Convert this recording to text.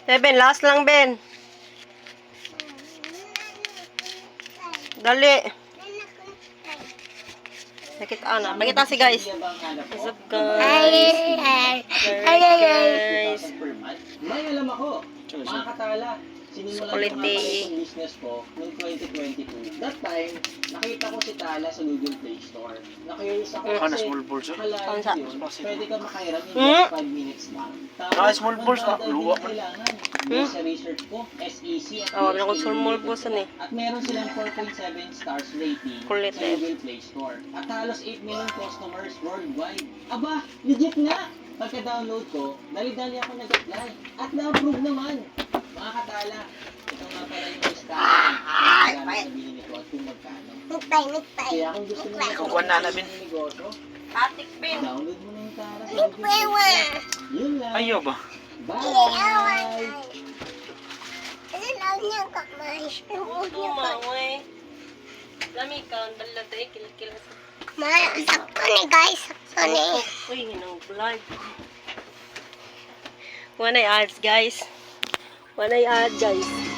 Ben, last lang, Ben. Dali. Nakita na. Pakita si guys. What's up, guys? Guys. May alam ako, mga katala, sinimulan ko nga pala itong business ko noong 2022. That time, nakita ko si Tala sa Google Play Store. Na-curious ako kasi, akalain yun, pwede ka makairam in just 5 minutes lang. Tapos, small balls na, luwa pa. Kailangan. Sa research ko, SEC at Oh, binakot small balls na eh. At meron silang 4.7 stars rating Kulit sa eh. Google Play Store. At halos 8 million customers worldwide. Aba, legit nga! Pagka-download ko, dali-dali ako nag-apply. At na-approve naman. Mga katala, ito nga pala yung listahan. Kailangan sabihin nito at kung magkano. Kaya kung gusto mo Kukuha na namin. negosyo, Atik, Ben. download mo na yung Tara sa Google Play Store. Yun lang. Ayaw ba? Bye! Tumaway. Lami ka, ang balata eh, kilakila sa... Sakto ni guys, sakto ni. Uy, ginang vlog. Wanay ads, guys. Wanay ads, guys.